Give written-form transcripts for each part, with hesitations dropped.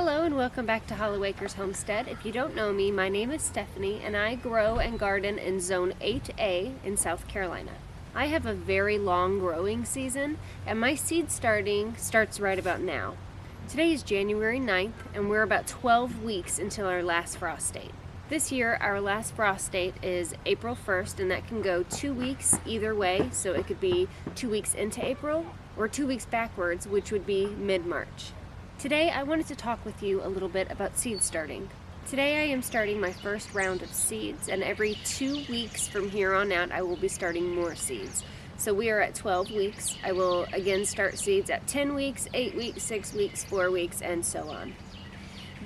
Hello and welcome back to Homestead. If you don't know me, my name is Stephanie and I grow and garden in Zone 8A in South Carolina. I have a very long growing season and my seed starts right about now. Today is January 9th and we're about 12 weeks until our last frost date. This year our last frost date is April 1st and that can go 2 weeks either way, so it could be 2 weeks into April or 2 weeks backwards, which would be mid-March. Today I wanted to talk with you a little bit about seed starting. Today I am starting my first round of seeds, and every 2 weeks from here on out I will be starting more seeds. So we are at 12 weeks. I will again start seeds at 10 weeks, 8 weeks, 6 weeks, 4 weeks, and so on.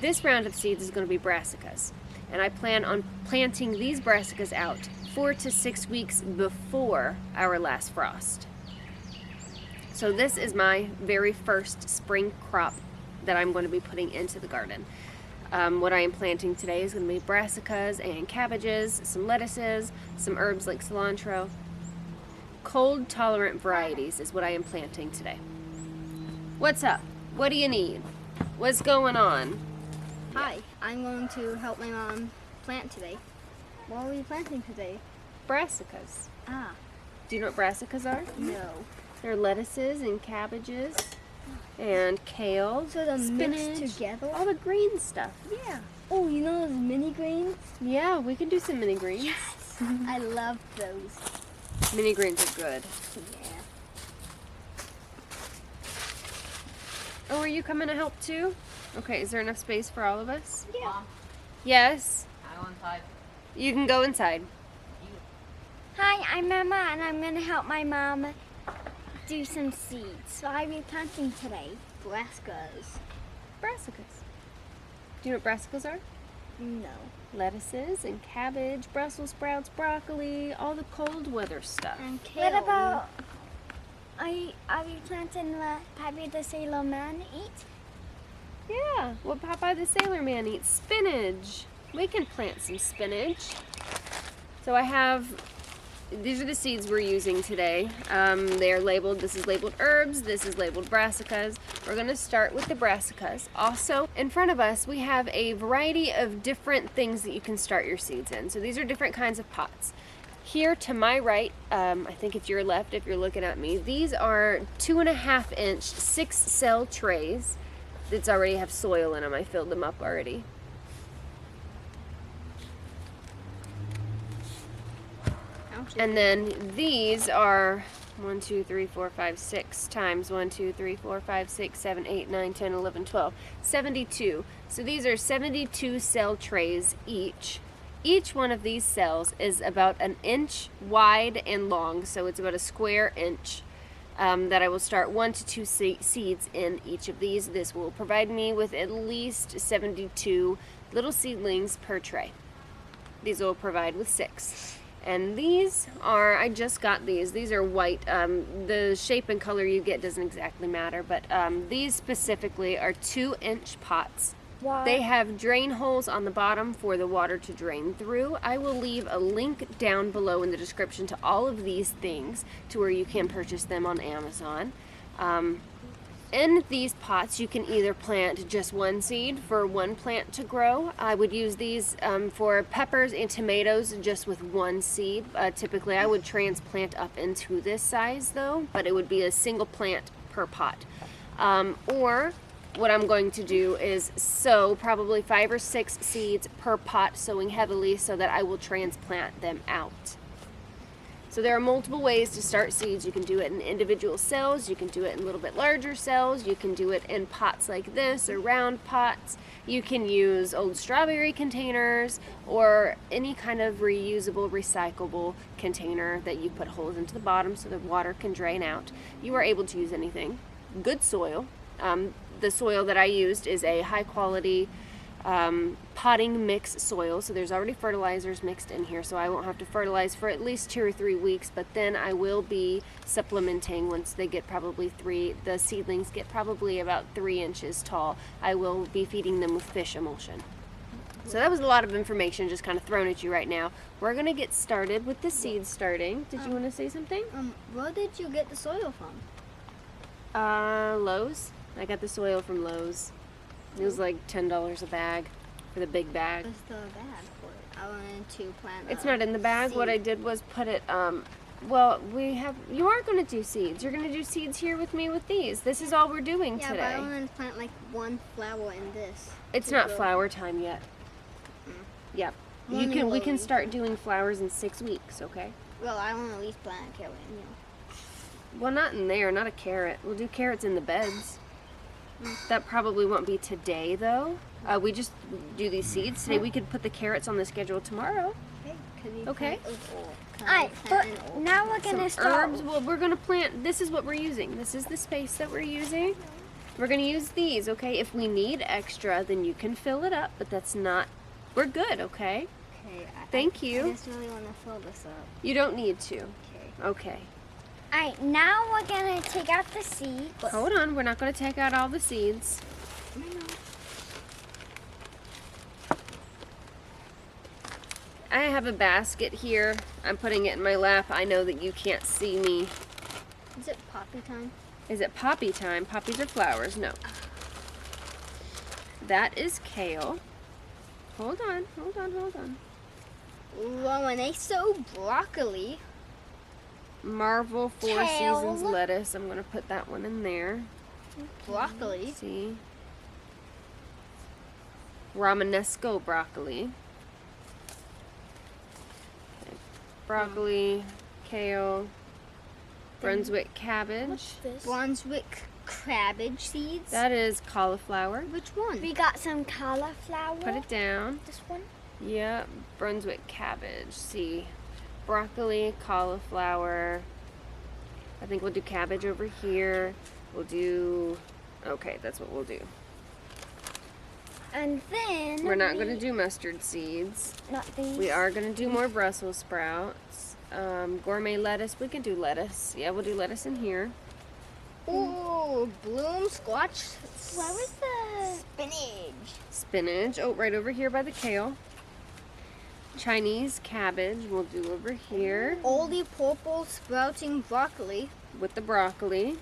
This round of seeds is going to be brassicas, and I plan on planting these brassicas out 4 to 6 weeks before our last frost. So this is my very first spring crop that I'm going to be putting into the garden. What I am planting today is going to be brassicas and cabbages, some lettuces, some herbs like cilantro. Cold tolerant varieties is what I am planting today. What's up? What do you need? What's going on? Hi, I'm going to help my mom plant today. What are we planting today? Brassicas. Ah, Do you know what brassicas are? no. They're lettuces and cabbages and kale, So they're spinach, mixed together? all the green stuff. Yeah. Oh, you know those mini greens? Yeah, we can do some mini greens. Yes. I love those. Mini greens are good. Yeah. Oh, are you coming to help too? Okay, is there enough space for all of us? Yeah. Yes. I go inside. You can go inside. Hi, I'm Emma, and I'm going to help my mom do some seeds. So I'll be planting today brassicas. Brassicas. Do you know what brassicas are? No. Lettuces and cabbage, Brussels sprouts, broccoli, all the cold weather stuff. And kale. What about, are you planting what Pappy the Sailor Man eats? Yeah, what Popeye the Sailor Man eats, spinach. We can plant some spinach. So these are the seeds we're using today. They are labeled, this is labeled herbs, this is labeled brassicas. We're gonna start with the brassicas. Also, in front of us, we have a variety of different things that you can start your seeds in. So these are different kinds of pots. Here to my right, I think it's your left if you're looking at me, these are 2.5 inch 6-cell trays that already have soil in them. I filled them up already. And then these are 1, 2, 3, 4, 5, 6 times 1, 2, 3, 4, 5, 6, 7, 8, 9, 10, 11, 12, 72. So these are 72 cell trays each. Each one of these cells is about 1 inch wide and long, so it's about a square inch that I will start 1 to 2 seeds in each of these. This will provide me with at least 72 little seedlings per tray. These will provide with 6. And these are, I just got these. These are white. The shape and color you get doesn't exactly matter, but these specifically are 2-inch pots. Wow. They have drain holes on the bottom for the water to drain through. I will leave a link down below in the description to all of these things to where you can purchase them on Amazon. In these pots, you can either plant just one seed for one plant to grow. I would use these for peppers and tomatoes just with one seed. Typically, I would transplant up into this size though, but it would be a single plant per pot. Or what I'm going to do is sow probably 5 or 6 seeds per pot, sowing heavily so that I will transplant them out. So there are multiple ways to start seeds. You can do it in individual cells, you can do it in a little bit larger cells, you can do it in pots like this or round pots. You can use old strawberry containers or any kind of reusable, recyclable container that you put holes into the bottom so the water can drain out. You are able to use anything. Good soil. The soil that I used is a high quality potting mix soil, so there's already fertilizers mixed in here, so I won't have to fertilize for at least 2 or 3 weeks, but then I will be supplementing once they get the seedlings get probably about 3 inches tall. I will be feeding them with fish emulsion. So that was a lot of information just kind of thrown at you right now. We're going to get started with the seed starting. Did you want to say something? Where did you get the soil from? Lowe's. I got the soil from Lowe's. It was like $10 a bag for the big bag. What's the bag for it? I wanted to plant. It's not in the bag. What I did was put it, well, you are going to do seeds. You're going to do seeds here with me with these. This is all we're doing Yeah, today. but I wanted to plant like one flower in this. It's not flower time yet. Yep. We can start doing flowers in 6 weeks, okay? Well, I want to at least plant a carrot, you know. Well, not in there, not a carrot. We'll do carrots in the beds. That probably won't be today, though. We just do these seeds today. We could put the carrots on the schedule tomorrow. Okay. Alright, but now we're gonna start. Herbs. Well, we're gonna plant. This is what we're using. This is the space that we're using. We're gonna use these, okay? If we need extra, then you can fill it up. But that's not. We're good, okay? Okay. Thank you. I just really want to fill this up. You don't need to. Okay. Okay. Alright, now we're gonna take out the seeds. Hold on. We're not gonna take out all the seeds. I have a basket here. I'm putting it in my lap. I know that you can't see me. Is it poppy time? Is it poppy time? Poppies are flowers. No. That is kale. Hold on. Well, when they sow broccoli. Marvel Four Kale. Seasons lettuce. I'm going to put that one in there. Broccoli. See? Romanesco broccoli. Okay. Broccoli, kale, Brunswick cabbage. This? Brunswick cabbage seeds. That is cauliflower. Which one? We got some cauliflower. Put it down. This one? Yep, Brunswick cabbage. See, broccoli, cauliflower. I think we'll do cabbage over here. We'll do, okay, that's what we'll do. And then We're not going to do mustard seeds. Not these. We are going to do more Brussels sprouts. Gourmet lettuce. We can do lettuce. Yeah, we'll do lettuce in here. Ooh, bloom squash. Where was the spinach? Spinach. Oh, right over here by the kale. Chinese cabbage we'll do over here All the purple sprouting broccoli. with the broccoli.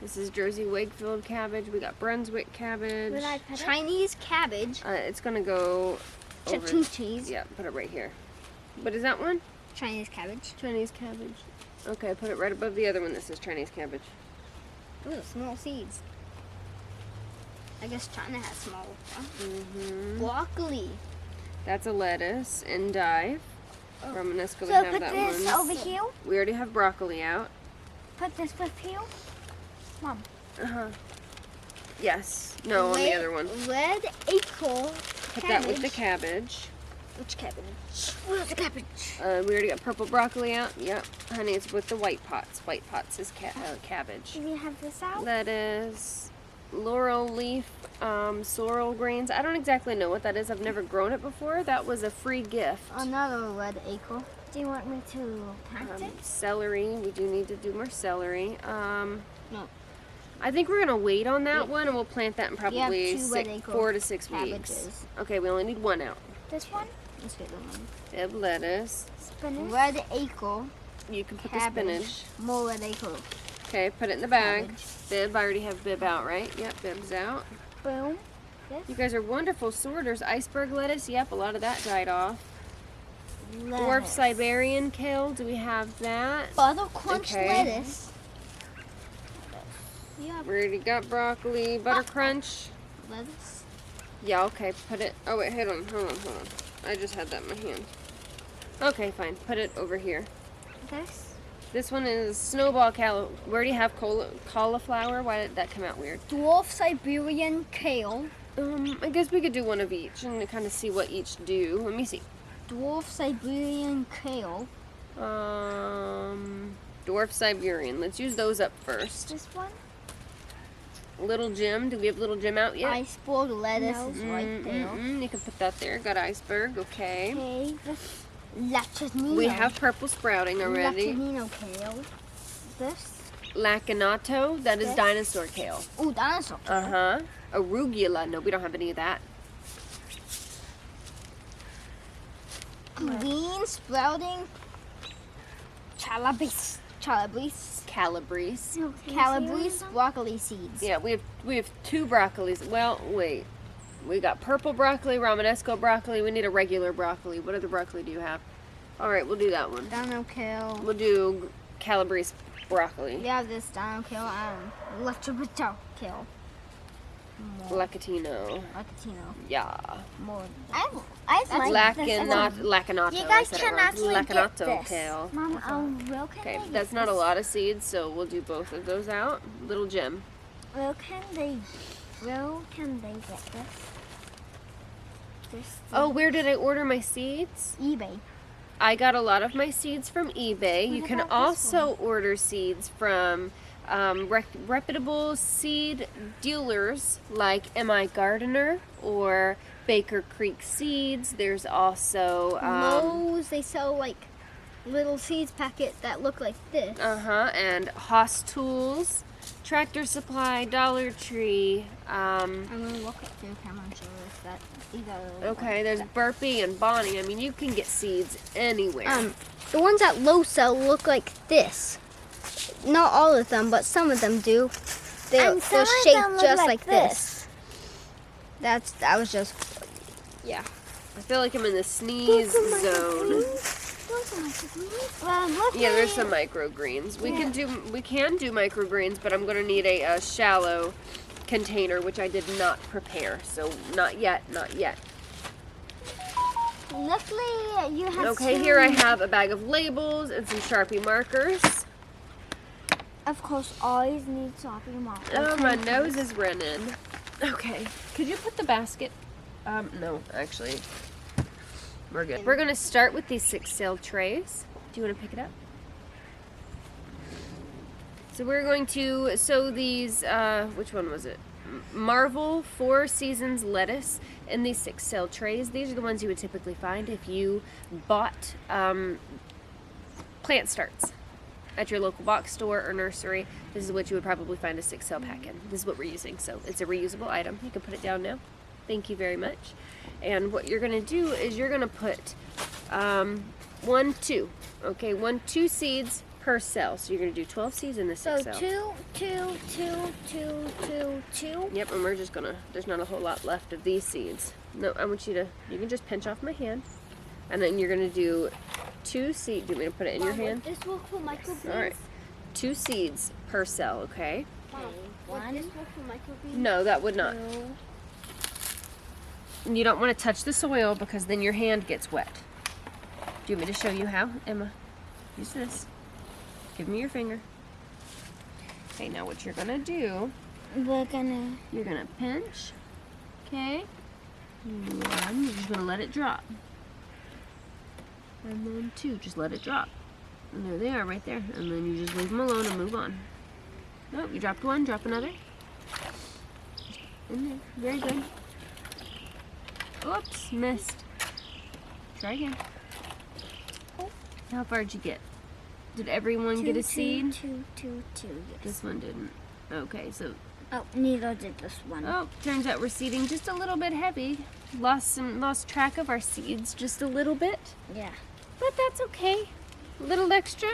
This is Jersey Wakefield cabbage. We got Brunswick cabbage. Will I put Chinese cabbage. It's gonna go over. Chicken cheese. Yeah, put it right here. What is that one? Chinese cabbage. Chinese cabbage. Okay, put it right above the other one that says Chinese cabbage. Ooh, small seeds. I guess China has small Mm-hmm. broccoli. That's a lettuce. Endive. Oh. Romanesco, we So have put that this one. over here. We already have broccoli out. Put this with here. Mom. Uh-huh. Yes. No, on the other one. Red acorn. Put that with the cabbage. Which cabbage? Where's the cabbage? We already got purple broccoli out. Yep. Honey, it's with the white pots. White pots is cabbage. Do we have this out? Lettuce. Laurel leaf. Sorrel greens. I don't exactly know what that is. I've never grown it before. That was a free gift. Another red acorn. Do you want me to plant it? Celery. We do need to do more celery. No. I think we're gonna wait on that one, and we'll plant that in probably two red acorn 4 to 6 weeks. cabbages. Okay, we only need one out. This one? Let's get the one. Fib lettuce. Spinach. Red acorn. You can put Cabbage. the spinach. More red acorn. Okay, put it in the bag. Cabbage. Bib, I already have bib out, right? Yep, bib's out. Boom. You This. guys are wonderful sorters. Iceberg lettuce, yep, a lot of that died off. Dwarf Lettuce. Siberian kale, do we have that? Butter crunch Okay. lettuce. Yeah, We already got broccoli, butter crunch. lettuce. Yeah, okay, put it, oh wait, hold on. I just had that in my hand. Okay, fine, put it over here. This. This one is snowball we already have cauliflower. Why did that come out weird? Dwarf Siberian kale. I guess we could do one of each and kind of see what each do. Let me see. Dwarf Siberian kale. Dwarf Siberian. Let's use those up first. This one. Little Jim. Do we have Little Jim out yet? Iceberg lettuce is right there. You can put that there. Got iceberg. Okay. Okay. This. Lachinino. We have purple sprouting already. Lachinino kale. This. Lacinato. That is This. dinosaur kale. Oh, dinosaur kale. Uh-huh. Arugula. No, we don't have any of that. Green sprouting chalabis. Calabrese. Calabrese broccoli seeds. Yeah, we have 2 broccolis. Well, wait. We got purple broccoli, Romanesco broccoli. We need a regular broccoli. What other broccoli do you have? All right, we'll do that one. Dino kill. We'll do Calabrese broccoli. We have this dino kill and electric kill. Lacatino. Yeah. More. I like this. Lacanato. You guys I said it can wrong. actually get Lacanato this. kale. Mom, Okay, that's not a lot of seeds, so we'll do both of those out. Little gem. Where can they get this? Oh, where did I order my seeds? eBay. I got a lot of my seeds from eBay. You can about this also order seeds from reputable seed dealers like M.I. Gardener or Baker Creek Seeds. There's also Lowe's, they sell like little seeds packet that look like this. and Haas Tools, Tractor Supply, Dollar Tree. I'm gonna look at their camera and show us that these are Okay, there's Burpee and Bonnie. I mean, you can get seeds anywhere. The ones at Lowe's sell look like this. Not all of them, but some of them do. They're shaped just like this. That was just, yeah. I feel like I'm in the sneeze zone. Yeah, there's some microgreens. We can do microgreens, but I'm gonna need a shallow container, which I did not prepare. So not yet. Luckily, you have. Okay, here I have a bag of labels and some Sharpie markers. Of course, always need Sharpie markers. Oh, my nose is running. Okay, could you put the basket? No, actually, we're good. We're gonna start with these 6-cell trays. Do you want to pick it up? So we're going to sow these, which one was it? Marvel 4 Seasons lettuce in these 6-cell trays. These are the ones you would typically find if you bought plant starts at your local box store or nursery. This is what you would probably find a 6-cell pack in. This is what we're using, so it's a reusable item. You can put it down now. Thank you very much. And what you're gonna do is you're gonna put 2 seeds per cell. So you're gonna do 12 seeds in this 6-cell. So two. Yep, and we're just gonna, there's not a whole lot left of these seeds. No, I want you can just pinch off my hand. And then you're gonna do 2 seeds. Do you want me to put it in your hand? This work for microgreens? All right. 2 seeds per cell, okay? Would this work for microgreens? No, that would not. No. And you don't want to touch the soil because then your hand gets wet. Do you want me to show you how, Emma? Use this. Give me your finger. Okay, now what you're gonna do, you're gonna pinch, okay? And you're just gonna let it drop. And then 2, just let it drop. And there they are right there. And then you just leave them alone and move on. Nope, you dropped 1, drop another. In there, very good. Oops, missed. Try again. How far did you get? Did everyone get a seed? Two, yes. This one didn't. Okay, so. Oh, neither did this one. Oh, turns out we're seeding just a little bit heavy. Lost track of our seeds just a little bit. Yeah. But that's okay. A little extra.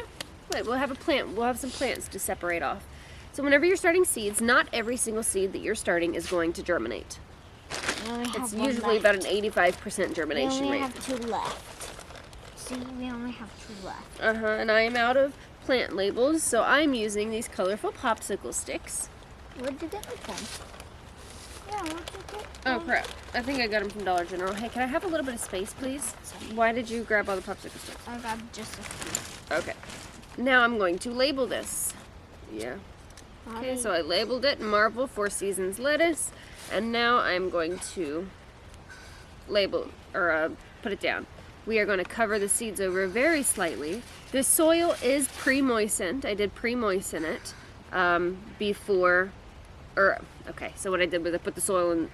Wait, we'll have a plant. We'll have some plants to separate off. So whenever you're starting seeds, not every single seed that you're starting is going to germinate. It's usually about an 85% germination We only rate. have 2 left. See, we only have 2 left. And I am out of plant labels, so I'm using these colorful popsicle sticks. Where did they get from? Yeah, where did they get Oh crap, I think I got them from Dollar General. Hey, can I have a little bit of space, please? Why did you grab all the popsicle sticks? I got just a few. Okay. Now I'm going to label this. Yeah. Okay, so I labeled it Marvel 4 Seasons lettuce, and now I'm going to label, or put it down. We are going to cover the seeds over very slightly. The soil is pre-moistened. I did pre-moisten it before, okay, so what I did was I put the soil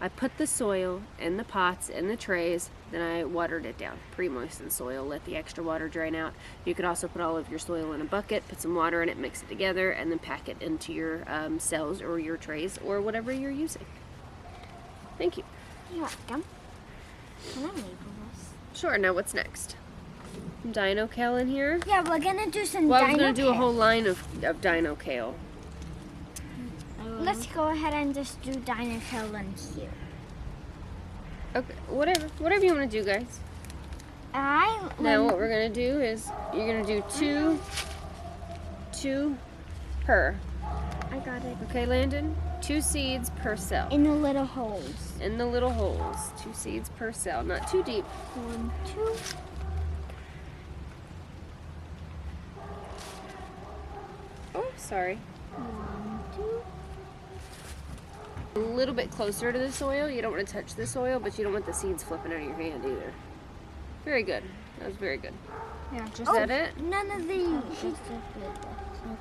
I put the soil in the pots, in the trays, then I watered it down. Pre-moistened soil, let the extra water drain out. You could also put all of your soil in a bucket, put some water in it, mix it together, and then pack it into your cells or your trays or whatever you're using. Thank you. You're welcome. Can I label this? Sure, now what's next? Some dino kale in here. Yeah, we're gonna do some Well, I dino was gonna do a kale. whole line of dino kale. Let's go ahead and just do dino kale in here. Okay, whatever you want to do, guys. Now what we're gonna do is you're gonna do two per. I got it. Okay, Landon? 2 seeds per cell. In the little holes. In the little holes. 2 seeds per cell, not too deep. 1, 2. Oh, sorry. 1, 2. A little bit closer to the soil. You don't want to touch the soil, but you don't want the seeds flipping out of your hand either. Very good. That was very good. Yeah, just Is that it? None of these.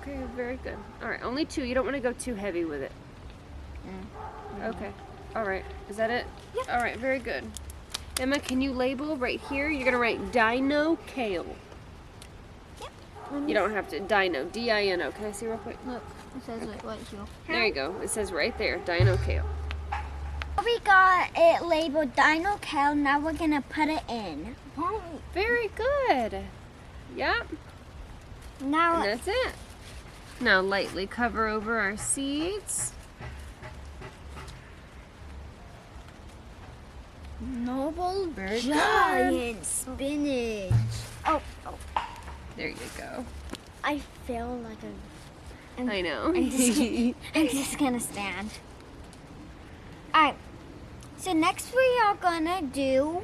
Okay, very good. All right, only 2. You don't want to go too heavy with it. Okay. All right. Is that it? Yeah. All right, very good. Emma, can you label right here? You're going to write dino kale. Yep. You don't have to. Dino. D-I-N-O. Can I see real quick? look. It says it right here. There you go. It says right there, dino kale. We got it labeled dino kale. Now we're gonna put it in. Very good. Yep. Now And that's it. Now lightly cover over our seeds. Noble Very giant spinach. oh, There you go. I feel like I know. I'm just gonna stand. Alright. So next we are gonna do.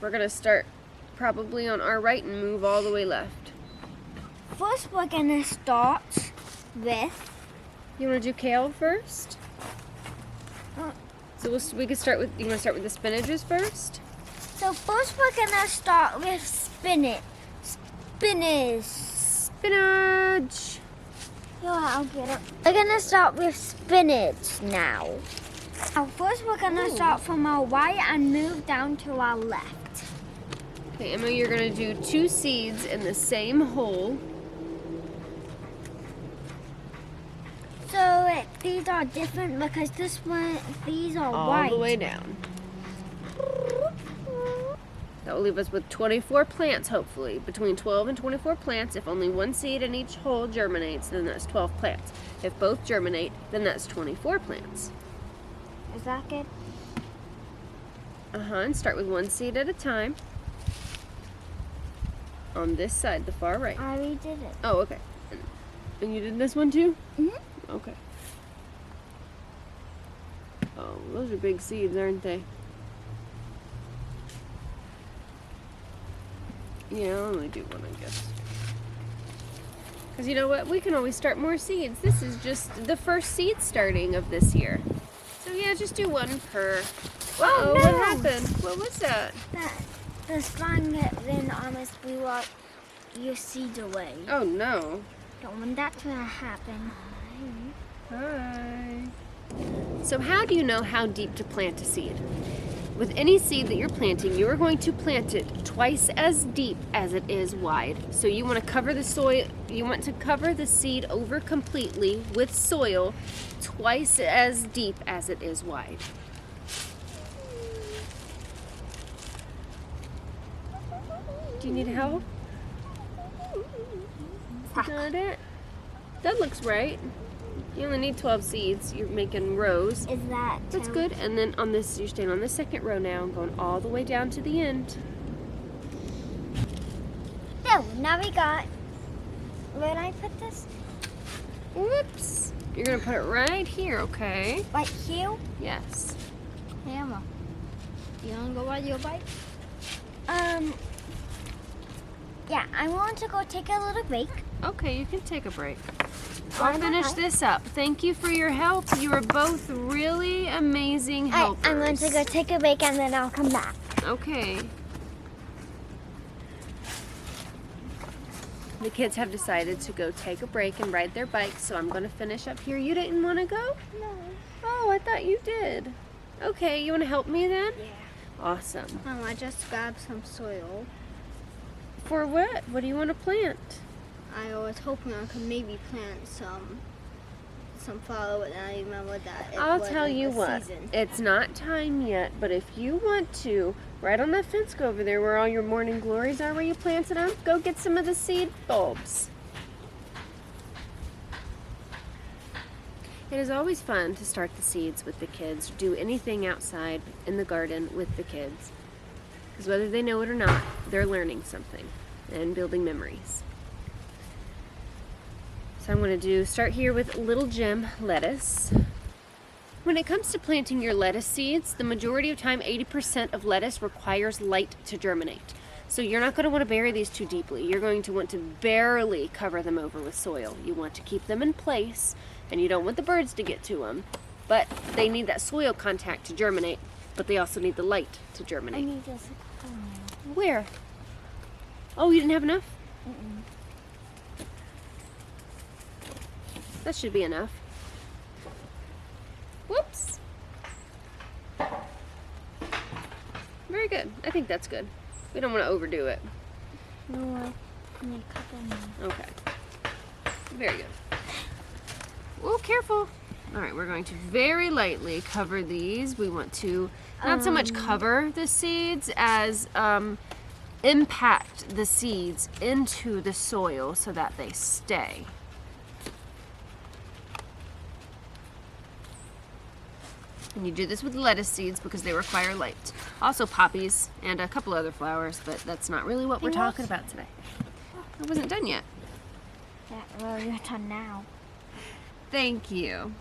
We're going to start probably on our right and move all the way left. First, we're gonna start with. You want to do kale first? Uh, So we could start with, you want to start with the spinaches first? So first, we're gonna start with spinach. Spinach. Spinach. Yeah, I'll get it. We're gonna start with spinach now. First, we're gonna start from our right and move down to our left. Okay, Emma, you're going to do 2 seeds in the same hole. So these are different because these are All white. the way down. That will leave us with 24 plants, hopefully. Between 12 and 24 plants. If only 1 seed in each hole germinates, then that's 12 plants. If both germinate, then that's 24 plants. Is that good? And start with 1 seed at a time. On this side, the far right. I already did it. Oh, okay. And you did this one too? Mhm. Okay. Oh, those are big seeds, aren't they? Yeah, I'll only do 1, I guess. Because you know what? We can always start more seeds. This is just the first seed starting of this year. So yeah, just do 1 per. Oh, What no. happened? What was that? The slime that then almost blew up your seeds away. Oh no. Don't want that to happen. Hi. So how do you know how deep to plant a seed? With any seed that you're planting, you are going to plant it twice as deep as it is wide. So you want to cover the soil, you want to cover the seed over completely with soil twice as deep as it is wide. Do you need help? Got it? That looks right. You only need 12 seeds. You're making rows. Is that? That's good. And then on this, you're staying on the second row now and going all the way down to the end. No, now we got. Where did I put this? Whoops. You're going to put it right here, okay? Right here? Yes. Hey, Emma. You want to go ride your bike? Yeah, I want to go take a little break. Okay, you can take a break. I'll finish this up. Thank you for your help. You are both really amazing helpers. I'm going to go take a break and then I'll come back. Okay. The kids have decided to go take a break and ride their bikes, so I'm going to finish up here. You didn't want to go? No. Oh, I thought you did. Okay, you want to help me then? Yeah. Awesome. I just grabbed some soil. For what? What do you want to plant? I was hoping I could maybe plant sunflower, but then I remember that I'll tell you what, season. it's not time yet, but if you want to, right on that fence go over there where all your morning glories are, where you planted them, go get some of the seed bulbs. It is always fun to start the seeds with the kids, do anything outside in the garden with the kids. Because whether they know it or not, they're learning something and building memories. So I'm going to start here with Little Jim lettuce. When it comes to planting your lettuce seeds, the majority of time, 80% of lettuce requires light to germinate. So you're not going to want to bury these too deeply. You're going to want to barely cover them over with soil. You want to keep them in place, and you don't want the birds to get to them. But they need that soil contact to germinate, but they also need the light to germinate. I need this. Where? Oh, you didn't have enough? That should be enough. Whoops. Very good. I think that's good. We don't want to overdo it. No, I need a couple more. Okay. Very good. Oh, careful. All right, we're going to very lightly cover these. We want to not so much cover the seeds as impact the seeds into the soil so that they stay. And you do this with lettuce seeds because they require light. Also poppies and a couple other flowers, but that's not really what we're talking about today. I wasn't done yet. Yeah, well, you're done now. Thank you.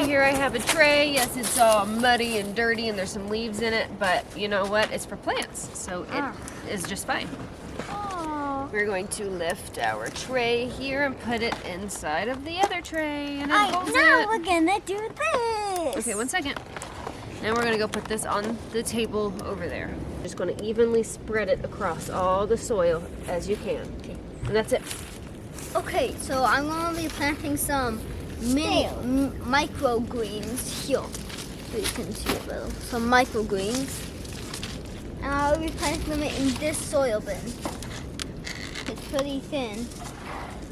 Here I have a tray. Yes, it's all muddy and dirty and there's some leaves in it, but you know what? It's for plants, so it is just fine. Oh. We're going to lift our tray here and put it inside of the other tray, and it holds Now it. we're gonna do this. Okay, 1 second. Now we're gonna go put this on the table over there. Just gonna evenly spread it across all the soil as you can. Okay. And that's it. Okay, so I'm gonna be planting some microgreens here. So you can see a little. Some microgreens. And I'll be planting them in this soil bin. It's pretty thin.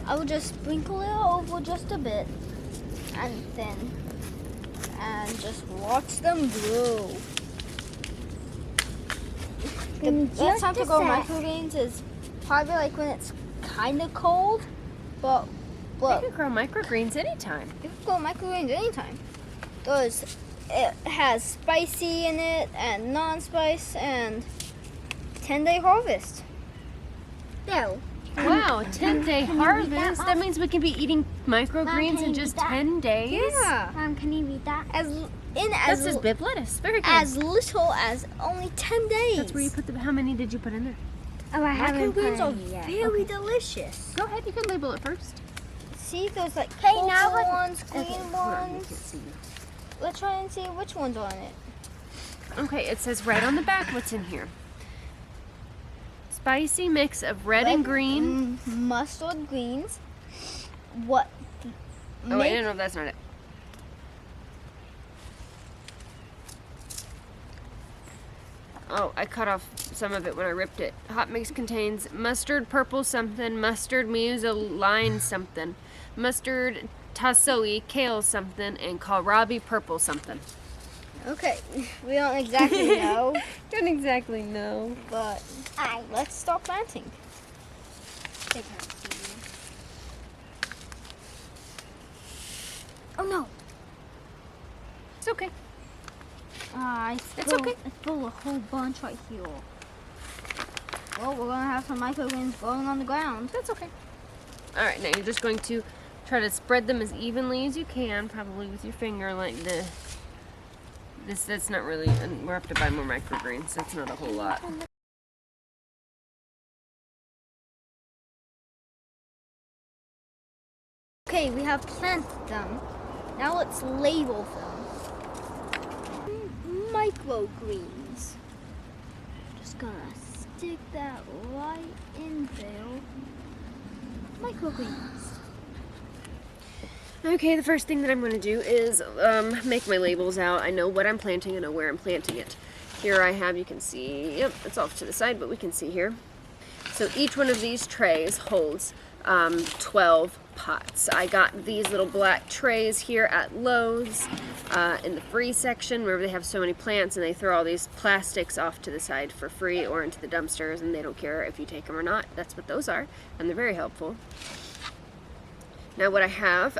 I will just sprinkle it over just a bit. And just watch them grow. The best time to grow microgreens is probably like when it's kind of cold, but You can grow microgreens anytime. you can grow microgreens anytime. Because it has spicy in it and non-spice and 10-day harvest. No. Wow, 10-day can you read that harvest. off? That means we can be eating microgreens can in you just read that? 10 days. Yeah. Mom, can you read that? That says bib lettuce. Very good. as little as only 10 days. That's where you put how many did you put in there? Oh, I haven't put Microgreens are any yet. very delicious. Go ahead, you can label it first. See those like Okay, purple now what- ones, green Hold on, I ones. can't see you. Let's try and see which one's on it. Okay, it says right on the back what's in here. Spicy mix of red and green. Mustard greens. What? Oh wait, no, that's not it. Oh, I cut off some of it when I ripped it. Hot mix contains mustard purple something, mustard museline something, mustard tassoi kale something, and kohlrabi purple something. Okay, we don't exactly know, Don't exactly know. but let's start planting. Oh no. It's okay. I It's okay. I spilled a whole bunch right here. Well, we're gonna have some microgreens growing on the ground. That's okay. All right, now you're just going to try to spread them as evenly as you can, probably with your finger like this. That's not really, and we'll have to buy more microgreens. That's not a whole lot. Okay, we have planted them. Now let's label them. Microgreens. Just gonna stick that right in there. Microgreens. Okay, the first thing that I'm going to do is make my labels out. I know what I'm planting, I know where I'm planting it. Here I have, you can see, yep, it's off to the side, but we can see here. So each one of these trays holds 12 pots. I got these little black trays here at Lowe's in the free section. Remember, they have so many plants and they throw all these plastics off to the side for free or into the dumpsters, and they don't care if you take them or not. That's what those are, and they're very helpful. Now what I have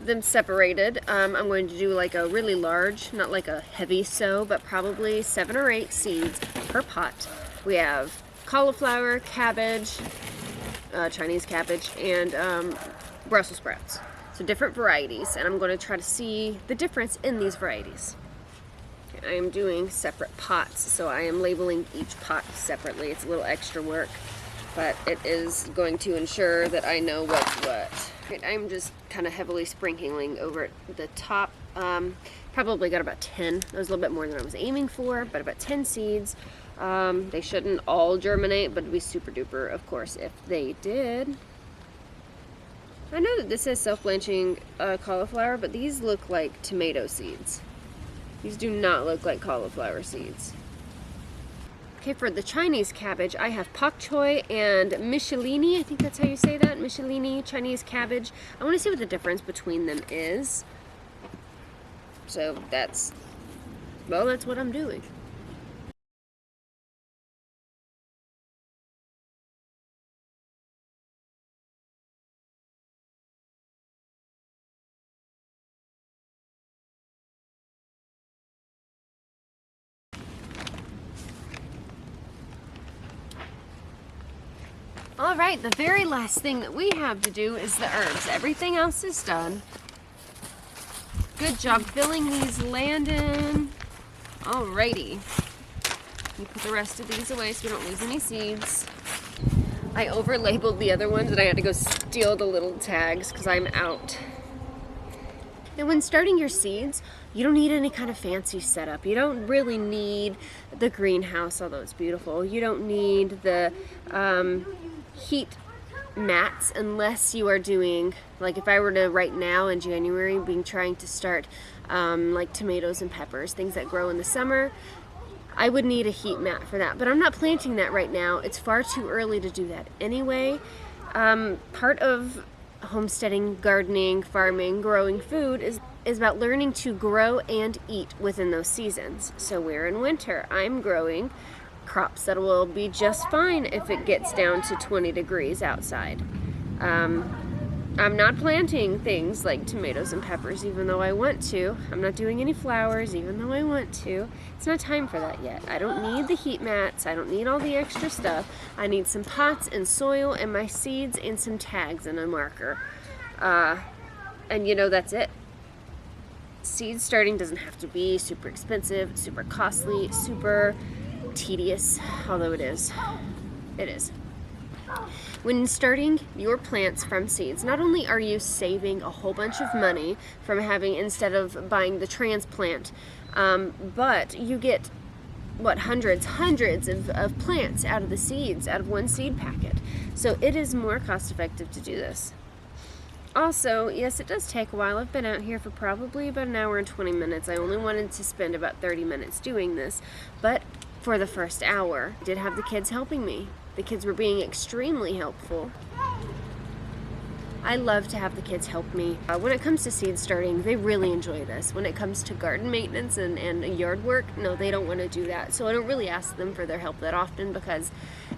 them separated. I'm going to do like a really large, not like a heavy sow, but probably 7 or 8 seeds per pot. We have cauliflower, cabbage, Chinese cabbage, and Brussels sprouts. So different varieties, and I'm going to try to see the difference in these varieties. I am doing separate pots, so I am labeling each pot separately. It's a little extra work, but it is going to ensure that I know what's what. I'm just kind of heavily sprinkling over the top. Probably got about 10. That was a little bit more than I was aiming for, but about 10 seeds. They shouldn't all germinate, but it'd be super duper, of course, if they did. I know that this says self-blanching cauliflower, but these look like tomato seeds. These do not look like cauliflower seeds. Okay, for the Chinese cabbage, I have pak choy and Michelini. I think that's how you say that, Michelini Chinese cabbage. I want to see what the difference between them is. So that's what I'm doing. All right, the very last thing that we have to do is the herbs. Everything else is done. Good job filling these, Landon. Alrighty. You put the rest of these away so we don't lose any seeds. I over-labeled the other ones and I had to go steal the little tags because I'm out. And when starting your seeds, you don't need any kind of fancy setup. You don't really need the greenhouse, although it's beautiful. You don't need the heat mats unless you are doing, like if I were to right now in January trying to start like tomatoes and peppers, things that grow in the summer, I would need a heat mat for that. But I'm not planting that right now. It's far too early to do that anyway. Part of homesteading, gardening, farming, growing food is about learning to grow and eat within those seasons. So we're in winter. I'm growing crops that will be just fine if it gets down to 20 degrees outside. I'm not planting things like tomatoes and peppers even though I want to. I'm not doing any flowers even though I want to. It's not time for that yet. I don't need the heat mats. I don't need all the extra stuff. I need some pots and soil and my seeds and some tags and a marker. And you know, that's it. Seed starting doesn't have to be super expensive, super costly, super tedious, although it is. It is. When starting your plants from seeds, not only are you saving a whole bunch of money from having, instead of buying the transplant, but you get, what, hundreds of plants out of the seeds, out of one seed packet. So it is more cost effective to do this. Also, yes, it does take a while. I've been out here for probably about an hour and 20 minutes. I only wanted to spend about 30 minutes doing this, but for the first hour, I did have the kids helping me. The kids were being extremely helpful. I love to have the kids help me. When it comes to seed starting, they really enjoy this. When it comes to garden maintenance and yard work, no, they don't want to do that. So I don't really ask them for their help that often because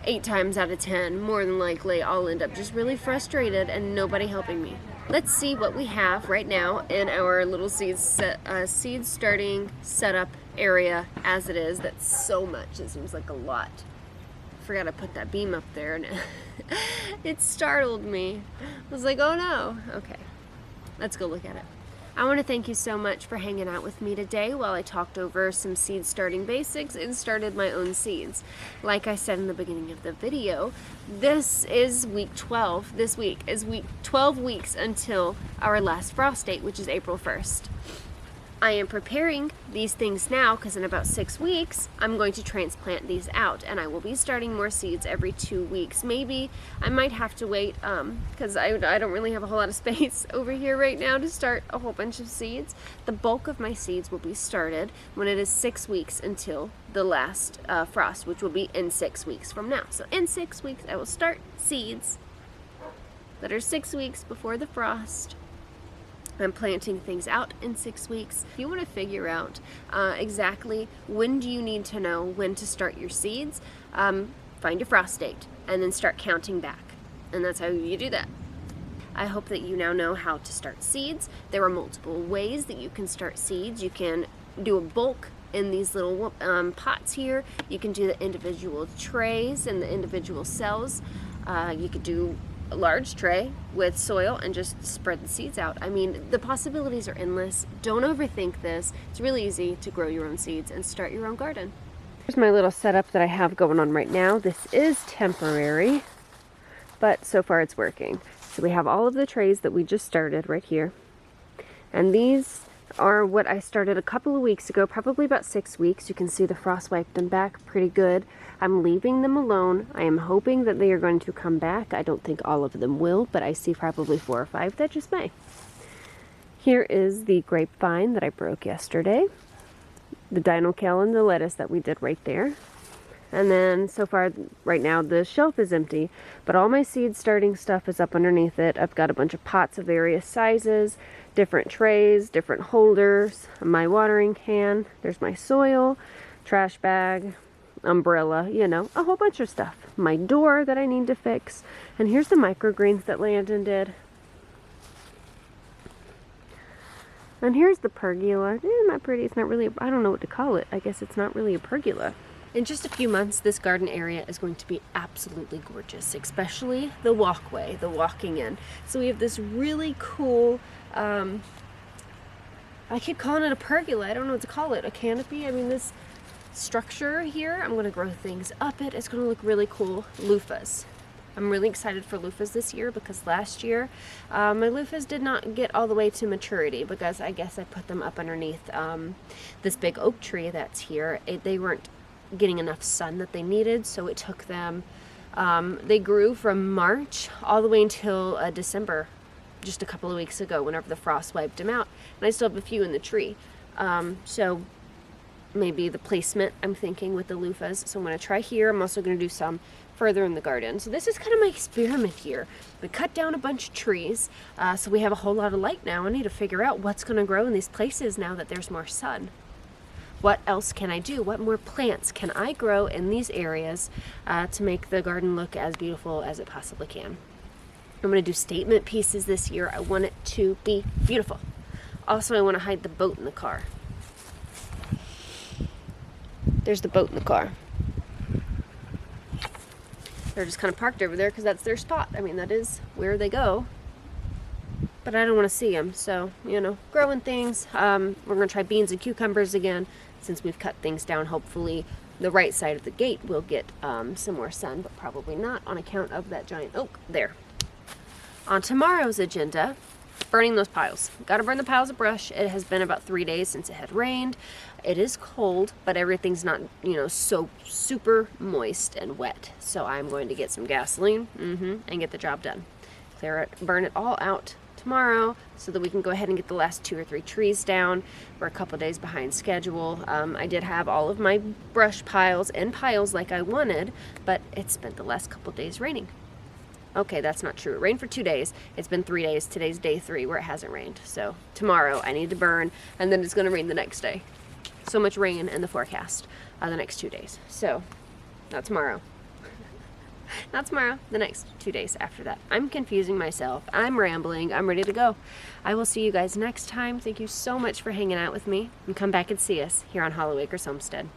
8 times out of 10, more than likely, I'll end up just really frustrated and nobody helping me. Let's see what we have right now in our little seed starting setup area as it is. That's so much. It seems like a lot. Forgot to put that beam up there and it startled me. I was like, oh no. Okay, let's go look at it. I want to thank you so much for hanging out with me today while I talked over some seed starting basics and started my own seeds. Like I said in the beginning of the video, this is week 12. This week is week 12 weeks until our last frost date, which is April 1st. I am preparing these things now because in about 6 weeks, I'm going to transplant these out, and I will be starting more seeds every 2 weeks. Maybe I might have to wait because I don't really have a whole lot of space over here right now to start a whole bunch of seeds. The bulk of my seeds will be started when it is 6 weeks until the last frost, which will be in 6 weeks from now. So in 6 weeks, I will start seeds that are 6 weeks before the frost. I'm planting things out in 6 weeks. If you want to figure out exactly when do you need to know when to start your seeds, find your frost date and then start counting back. And that's how you do that. I hope that you now know how to start seeds. There are multiple ways that you can start seeds. You can do a bulk in these little pots here. You can do the individual trays and the individual cells. You could do a large tray with soil and just spread the seeds out. I mean, the possibilities are endless. Don't overthink this. It's really easy to grow your own seeds and start your own garden. Here's my little setup that I have going on right now. This is temporary, but so far it's working. So we have all of the trays that we just started right here. And these are what I started a couple of weeks ago, probably about 6 weeks. You can see the frost wiped them back pretty good. I'm leaving them alone. I am hoping that they are going to come back. I don't think all of them will, but I see probably 4 or 5 that just may. Here is the grapevine that I broke yesterday, the dino kale and the lettuce that we did right there. And then so far right now the shelf is empty, but all my seed starting stuff is up underneath it. I've got a bunch of pots of various sizes, different trays, different holders, my watering can, there's my soil, trash bag, umbrella, you know, a whole bunch of stuff. My door that I need to fix. And here's the microgreens that Landon did. And here's the pergola. Not pretty. It's not really, I don't know what to call it. I guess it's not really a pergola. In just a few months, this garden area is going to be absolutely gorgeous, especially the walkway, the walking in. So we have this really cool, I keep calling it a pergola. I don't know what to call it. A canopy. I mean, this structure here, I'm going to grow things up it. It's going to look really cool. Loofahs. I'm really excited for loofahs this year because last year my loofahs did not get all the way to maturity because I guess I put them up underneath this big oak tree that's here. They weren't getting enough sun that they needed, so it took them, they grew from March all the way until December, just a couple of weeks ago whenever the frost wiped them out. And I still have a few in the tree. So maybe the placement I'm thinking with the loofahs. So I'm going to try here. I'm also going to do some further in the garden. So this is kind of my experiment here. We cut down a bunch of trees, so we have a whole lot of light now. I need to figure out what's going to grow in these places now that there's more sun. What else can I do? What more plants can I grow in these areas to make the garden look as beautiful as it possibly can? I'm going to do statement pieces this year. I want it to be beautiful. Also, I want to hide the boat in the car. There's the boat in the car. They're just kind of parked over there because that's their spot. I mean, that is where they go. But I don't want to see them, so, you know, growing things. We're going to try beans and cucumbers again since we've cut things down. Hopefully the right side of the gate will get some more sun, but probably not on account of that giant oak there. On tomorrow's agenda, burning those piles. Got to burn the piles of brush. It has been about 3 days since it had rained. It is cold, but everything's not, you know, so super moist and wet. So I'm going to get some gasoline and get the job done. Clear it, burn it all out tomorrow so that we can go ahead and get the last 2 or 3 trees down. We're a couple days behind schedule. I did have all of my brush piles in piles like I wanted, but it spent the last couple days raining. Okay, that's not true. It rained for 2 days. It's been 3 days. Today's day 3 where it hasn't rained. So tomorrow I need to burn, and then it's going to rain the next day. So much rain in the forecast the next 2 days. So not tomorrow. Not tomorrow, the next 2 days after that. I'm confusing myself. I'm rambling. I'm ready to go. I will see you guys next time. Thank you so much for hanging out with me. And come back and see us here on Hollow Acres Homestead.